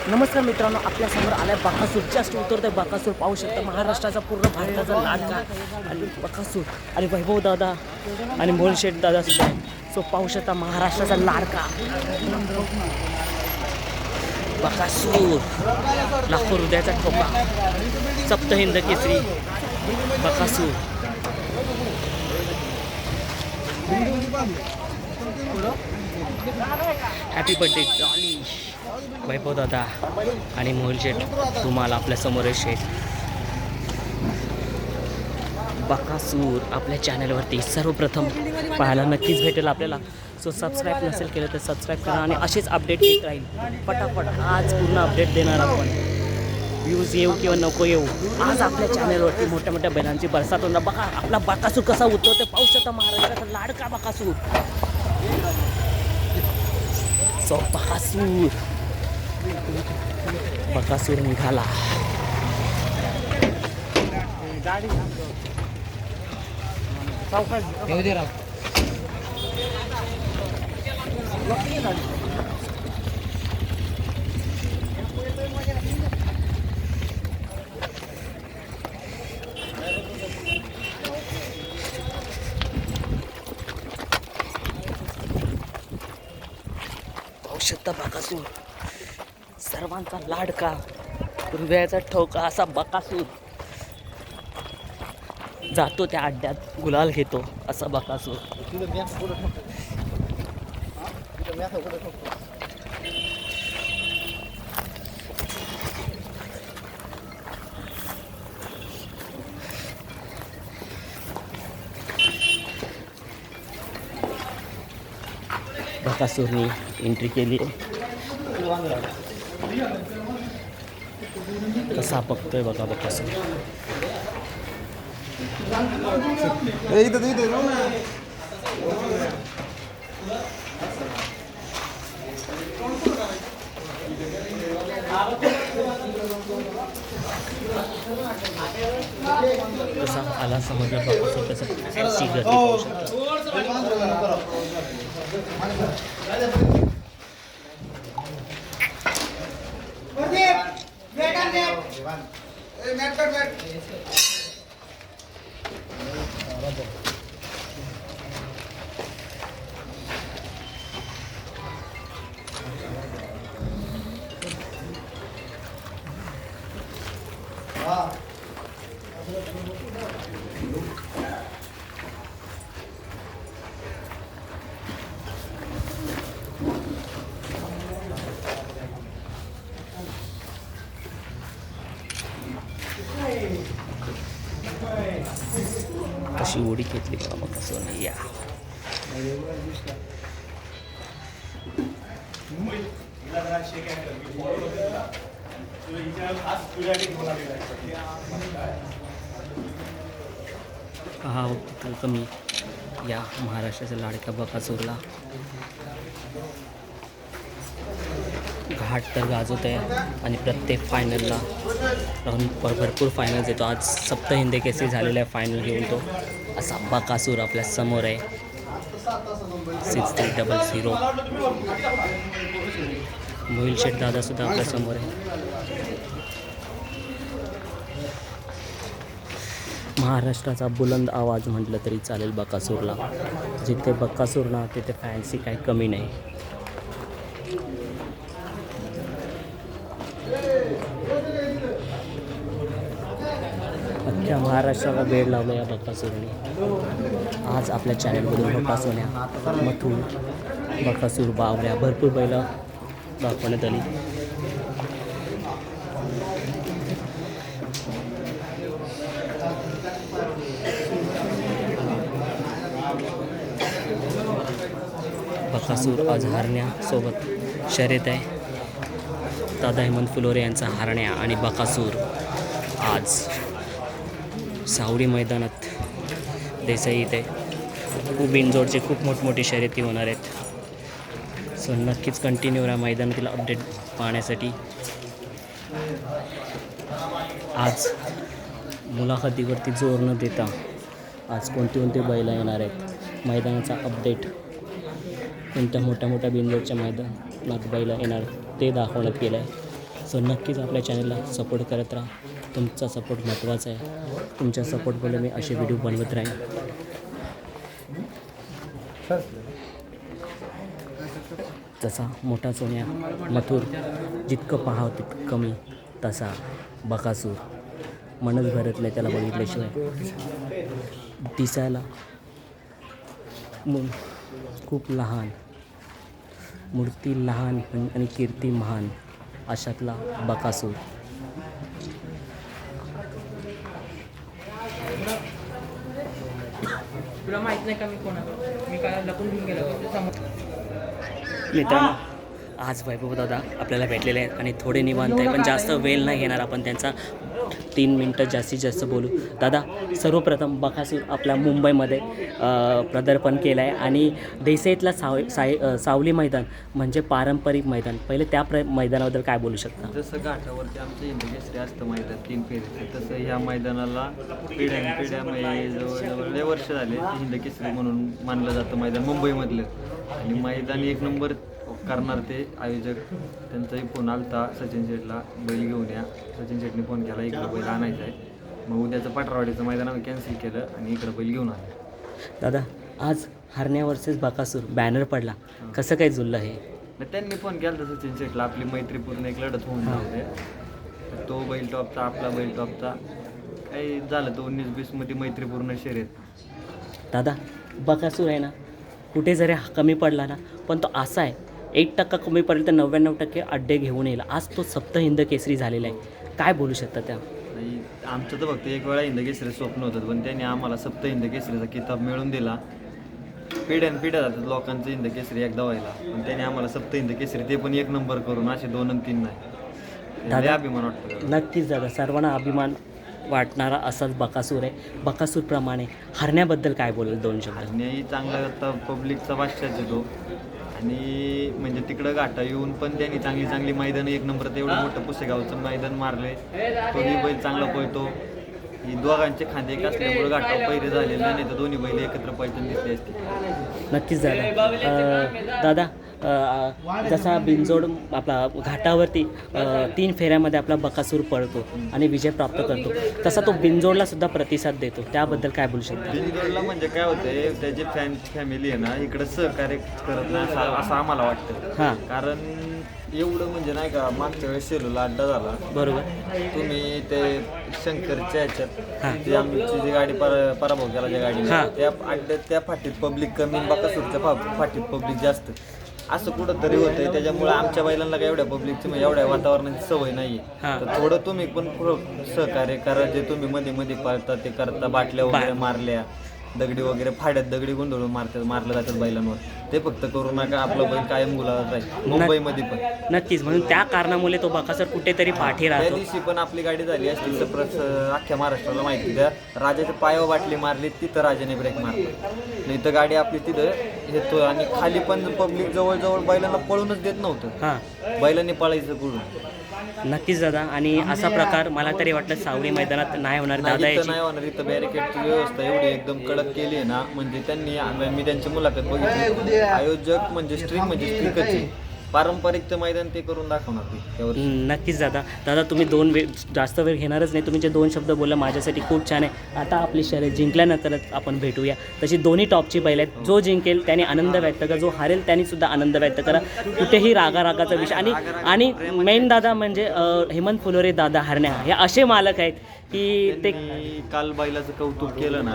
नमस्कार मित्रांनो, आपल्यासमोर आलाय बकासूर. जस्ट उतरतोय बकासूर. पाहू शकता महाराष्ट्राचा पूर्ण भारताचा लाडका आणि बकासूर आणि वैभव दादा आणि मोलशेठ दादा सुद्धा आहे. सो पाहू शकता महाराष्ट्राचा लाडका बकासूर, लाखो हृदयाचा ठोका, सप्तहिंद केसरी बकासूर. हॅपी बर्थडे डॉली वैभव दादा आणि मोहिल शेठ. तुम्हाला आपल्या समोर शेठ बकासूर आपल्या चॅनलवरती सर्वप्रथम पाहायला नक्कीच भेटेल आपल्याला. सो सबस्क्राईब नसेल केलं तर सबस्क्राईब करा आणि असेच अपडेट येत राहील. फटाफट आज पूर्ण अपडेट देणार आपण. व्ह्यूज येऊ किंवा नको येऊ, आज आपल्या चॅनलवरती मोठ्या मोठ्या बैलांची बरसात होणार. बघा आपला बकासूर कसा उतरतो. पाहू शकता महाराष्ट्राचा लाडका बकासूर. सो बकासूर निघाला. शकता बकासूर, सर्वांचा लाडका, हृदयाचा ठोका असा बकासूर. जातो त्या अड्ड्यात गुलाल घेतो असा बकासूर. बकासूरनी एंट्री केली आहे. कसा बघतोय बघा बकासूर. कसा आला समजलं बकासूर कसं फॅन्सी गर्दी पाहू शकता. कशी उडी घेतली बाबा कसं नाही. या हा कमी या महाराष्ट्राच्या लाडक्या बकासूरला घाट तर गाजवत आहे आणि प्रत्येक फायनलला राहून भरपूर फायनल्स येतो. आज सप्तहिंद केसरी झालेला आहे फायनल घेऊन तो असा बकासूर आपल्या समोर आहे. 6300 मोहिल शेठ दादा सुद्धा आपल्या समोर आहे. महाराष्ट्राचा बुलंद आवाज म्हटलं तरी चालेल बकासूरला. जिथे बकासूर ना तिथे फॅन्सी काही कमी नाही. अख्ख्या महाराष्ट्राला वेळ लावला या बकासूरने. आज आपल्या चॅनलमधून बकासूरण्या, मथू, बकासूर, बावऱ्या भरपूर बैलं दाखवण्यात आली. बकासूर आज हरण्यासोबत शर्यत आहे. दादा हेमंत फुलोरे यांचा हरण्या आणि बकासूर आज सावडी मैदानात देसाई इथे खूप बिनजोडचे खूप मोठमोठी शर्यती होणार आहेत. सो नक्कीच कंटिन्यू राहा मैदानातील अपडेट पाहण्यासाठी. आज मुलाखतीवरती जोर न देता आज कोणते बैल येणार आहेत, मैदानाचा अपडेट, कोणत्या मोठ्या बिनजोडच्या मैदानात बैल येणार ते दाखवण्यात गेलं आहे. सो नक्कीच आपल्या चॅनलला सपोर्ट करत राहा. तुमचा सपोर्ट महत्त्वाचा आहे. तुमच्या सपोर्टमुळे मी असे व्हिडिओ बनवत राहीन. तसा मोठा सोन्या मथुर जितकं पाहावं तितकं कमी, तसा बकासूर मनच भरत नाही त्याला बघितल्याशिवाय. दिसायला खूप लहान, मूर्ती लहान आणि कीर्ती महान अशातला बकासूर. तुला माहित नाही का मी कोणाला मी काय लपून घेऊन गेलो. मित्रांनो, आज वैभव दादा आपल्याला भेटलेले आहेत आणि थोडे निवांत आहे, पण जास्त वेळ नाही घेणार आपण त्यांचा. 3 मिनटं जास्तीत जास्त बोलू. दादा, सर्वप्रथम बकासूर आपल्या मुंबईमध्ये प्रदर्पण केलं आहे आणि देसाईतला सावली मैदान म्हणजे पारंपरिक मैदान. पहिले त्या मैदानाबद्दल काय बोलू शकता? जसं घाटावरती आमचं हिंदकेसरी असतं मैदान 3 फेरीचं, तसं ह्या मैदानाला पिढ्या म्हणजे जवळजवळ लय वर्ष झाले हिंदकेसरी म्हणून मानलं जातं मैदान मुंबईमधलं. आणि मैदान 1 नंबर करणार ते आयोजक, त्यांचाही फोन आलता सचिन शेटला, बैल घेऊन या. सचिन शेटने फोन केला, इकडं बैल आणायचा आहे. मग उद्याचं पाटरावाडीचं मैदान आम्ही कॅन्सल केलं आणि इकडं बैल घेऊन आलो. दादा, आज हरण्या वर्सेस बकासूर बॅनर पडला, कसं काय जुळलं हे? त्यांनी फोन केला होता सचिन शेटला, आपली मैत्रीपूर्ण एक लढत होऊन जाते. तो बैल टॉपचा, आपला बैल टॉपचा, काही झालं तो 19-20 मध्ये मैत्रीपूर्ण शर्यत. दादा, बकासूर आहे ना, कुठे जरी कमी पडला ना, पण तो असा आहे 1% कमी पडला तर 99% अड्डे घेऊन येईल. आज तो सप्त हिंद केसरी झालेला आहे, काय बोलू शकता त्या? नाही, आमचं तर फक्त एक वेळा हिंदकेसरी स्वप्न होतं, पण त्यांनी आम्हाला सप्त हिंदकेसरीचा किताब मिळवून दिला. पिढ्या जातात लोकांचं हिंदकेसरी एकदा व्हायला, पण त्यांनी आम्हाला सप्त हिंदकेसरी, ते पण 1 नंबर करून, असे 2 आणि 3 नाही. दादा, अभिमान वाटतो. नक्कीच दादा, सर्वांना अभिमान वाटणारा असाच बकासूर आहे. बकासूरप्रमाणे हरण्याबद्दल काय बोलेल 2 शब्द? आणि चांगला आता पब्लिकचा वाश्याच येतो आणि म्हणजे तिकडं घाटा येऊन पण त्यांनी चांगली मैदान 1 नंबर, एवढं मोठं पुसेगावचं मैदान मारले. तोही बैल चांगला पळतो. ही दोघांचे खांदे एक असल्यामुळे घाटावर पैरे झालेले नाही, तर दोन्ही बैल एकत्र पैठण दिसले असते. नक्कीच दादा. दादा, जसा बिनजोड आपला घाटावरती 3 फेऱ्यामध्ये आपला बकासूर पळतो आणि विजय प्राप्त करतो, तसा तो बिनजोडला सुद्धा प्रतिसाद देतो, त्याबद्दल काय बोलू शकता? बिनजोडला म्हणजे काय होतंय, त्याची फॅमिली आहे ना इकडं सहकार्य करत नाही असं आम्हाला वाटतं. हां, कारण एवढं म्हणजे नाही का, मागच्या वेळेस सेलूला अड्डा झाला, बरोबर. तुम्ही ते शंकरच्या हां. ह्याच्यात ती आमची जी गाडी पराभव केला त्या गाडीने, हां. त्या अड्ड्यात त्या फाटीत पब्लिक कमी, बकासूरच्या फाटीत पब्लिक जास्त, असं कुठं तरी होतंय. त्याच्यामुळे आमच्या बैलांना काय एवढ्या पब्लिकची म्हणजे एवढ्या वातावरणाची सवय नाही आहे. हां. तर थोडं तुम्ही पण सहकार्य करा, जे तुम्ही मध्ये पाळता ते करता. बाटल्या वगैरे मारल्या, दगडी वगैरे फाड्यात दगडी गुंडळून मारलं जातात बैलांवर, ते फक्त करू नका. आपलं बैल कायम गुलाबात राहील मुंबईमध्ये पण. नक्कीच, म्हणून त्या कारणामुळे तो बकासूर कुठेतरी पाठी त्या राहतो. दिवशी पण आपली गाडी झाली असती, अख्ख्या महाराष्ट्राला माहिती द्या. राजाच्या पायावर बाटली मारली, तिथं राजाने ब्रेक मारला, नाही तर गाडी आपली तिथं येतो. आणि खाली पण पब्लिक जवळजवळ बैलांना पळूनच देत नव्हतं. हां, बैलांनी पळायचं कुठून. नक्कीच दादा. आणि असा प्रकार मला तरी वाटलं सावली मैदानात नाही होणार दादा. इथं नाही होणार. इथं बॅरिकेडची व्यवस्था एवढी एकदम कडक केली आहे ना, म्हणजे त्यांनी, मी त्यांची मुलाखत बघितली, आयोजक म्हणजे स्ट्रिक्टच आहे. पारंपरिक मैदान ते करून दाखवणार ते त्यावर. नक्कीच दादा, तुम्ही जास्त वेळ घेणारच नाही. तुम्ही जे 2 शब्द बोलला माझ्यासाठी खूप छान आहे. आता आपली शर्यत जिंकल्यानंतरच आपण भेटूया. तशी दोन्ही टॉपची बैल आहेत. जो जिंकेल त्याने आनंद व्यक्त करा, जो हारेल त्याने सुद्धा आनंद व्यक्त करा. कुठेही रागाचा विषय. आणि मेन दादा म्हणजे हेमंत फुलोरे दादा हरण्या हे असे मालक आहेत की ते काल बैलाचं कौतुक केलं ना,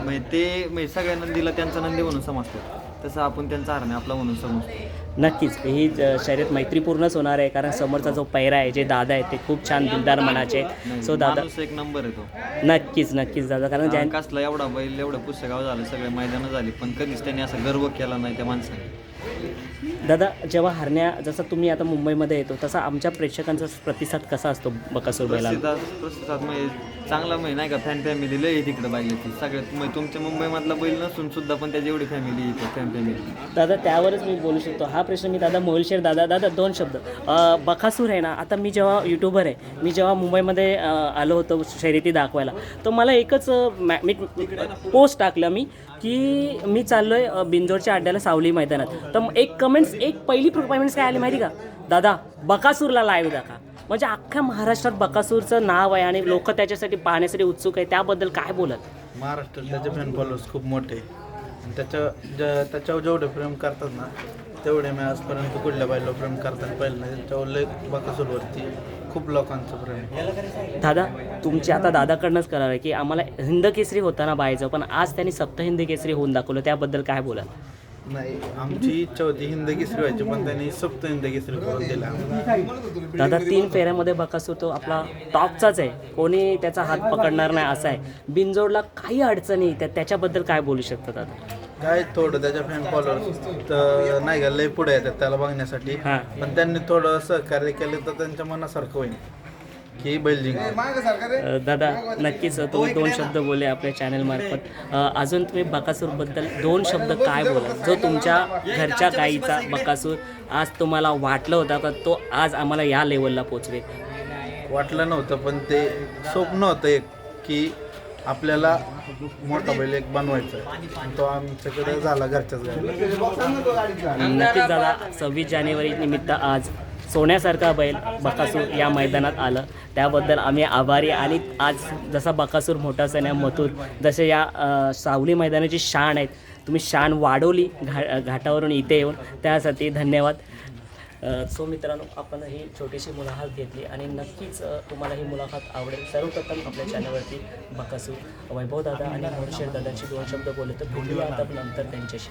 म्हणजे ते सगळ्या नंदीला त्यांचा नंदी म्हणून समजतात, तसं आपण त्यांचा हरण्या आपला म्हणून समजतो. नक्कीच ही शर्यत मैत्रीपूर्णच होणार आहे, कारण समोरचा जो पैरा आहे, जे दादा आहे ते खूप छान दिलदार मनाचे आहेत. सो दादा, 1 नंबर येतो. नक्कीच दादा, कारण कसला एवढा बैल, एवढं पुस्तकाव झालं, सगळे मैदानं झाली, पण कधीच त्यांनी असा गर्व केला नाही त्या माणसाने. दादा, जेव्हा हरण्या, जसं तुम्ही आता मुंबईमध्ये येतो, तसा आमच्या प्रेक्षकांचा प्रतिसाद कसा असतो बकासूर बैलाला? प्रतिसाद म्हणजे चांगला, म्हणजे नाही का, फॅमिली लय आहे तिकडे बैलाची. सगळ्यात म्हणजे तुमच्या मुंबईमधला बैल नसून सुद्धा पण त्याची एवढी फॅमिली येते, फॅमिली. दादा, त्यावरच मी बोलू शकतो. हा प्रश्न मी दादा मोहिलशेर दादा 2 शब्द. बकासूर आहे ना, आता मी जेव्हा यूट्यूबर आहे, मी जेव्हा मुंबईमध्ये आलो होतो शर्यती दाखवायला, तर मला एकच मी पोस्ट टाकलं मी की मी चाललोय बिंजोडच्या अड्ड्याला सावली मैदानात. तर एक पहिली कमेंट्स काय आली माहिती का, दादा बकासूरला लाईव्ह दाखवा. म्हणजे अख्ख्या महाराष्ट्रात बकासूरचं नाव आहे आणि लोक त्याच्यासाठी पाहण्यासाठी उत्सुक आहे. त्याबद्दल काय बोलाल? महाराष्ट्रात त्याचे फॅन फॉलोअर्स खूप मोठे आहे. आणि त्याच्यावर जेवढे प्रेम करतात ना तेवढे मी आजपर्यंत कुठल्या बाईला प्रेम करताना पाहिलं नाही. त्याच्यावर लय बकासूरवरती खूप लोकांचं प्रेम आहे. दादा तुमची आता दादाकडनंच करार आहे की आम्हाला हिंद केसरी होताना बायचं, पण आज त्यांनी सप्त हिंद केसरी होऊन दाखवलं. त्याबद्दल काय बोलाल? नाही, आमची इच्छा होती हिंद केसरी व्हायची, पण त्यांनी सप्त हिंद केसरी करून दिला. दादा 3 फेऱ्यामध्ये बकासूर तो आपला टॉपचाच आहे, कोणी त्याचा हात पकडणार नाही असा आहे. बिनजोडला काही अडचणी त्याच्याबद्दल काय बोलू शकतात दादा? काय थोडं त्याच्या फॅन फॉलोअर्स तर नाही का लय पुढे येतात त्याला बघण्यासाठी, हां. पण त्यांनी थोडं सहकार्य केलं तर त्यांच्या मनासारखं होईल की बैल जिंकणार. दादा नक्कीच तुम्ही 2 शब्द बोलले आपल्या चॅनलमार्फत. अजून तुम्ही बकासूरबद्दल 2 शब्द काय बोला, जो तुमच्या घरच्या गाईचा बकासूर आज तुम्हाला वाटलं होता का तो आज आम्हाला या लेवलला पोचवेल? वाटलं नव्हतं, पण ते स्वप्न होतं एक की आपल्याला मोठा बैल एक बनवायचा आहे. तो आमच्याकडे झाला घरच्याच गाडीला. नक्कीच दादा 26 जानेवारी निमित्त आज सोन्यासारखा बैल बकासूर या मैदानात आलं, त्याबद्दल आम्ही आभारी. आणि आज जसा बकासूर मोठा सण आहे, मथुर जसे या सावली मैदानाची शान आहेत, तुम्ही शान वाढवली घाटावरून इथे येऊन, त्यासाठी धन्यवाद. सो मित्रांनो, आपण ही छोटीशी मुलाखत घेतली आणि नक्कीच तुम्हाला ही मुलाखत आवडेल. सर्वप्रथम आपल्या चॅनलवरती बकासूर वैभव दादा आणि मोरशेठ दादांची 2 शब्द बोलले, तर भेटूया आता नंतर त्यांच्याशी.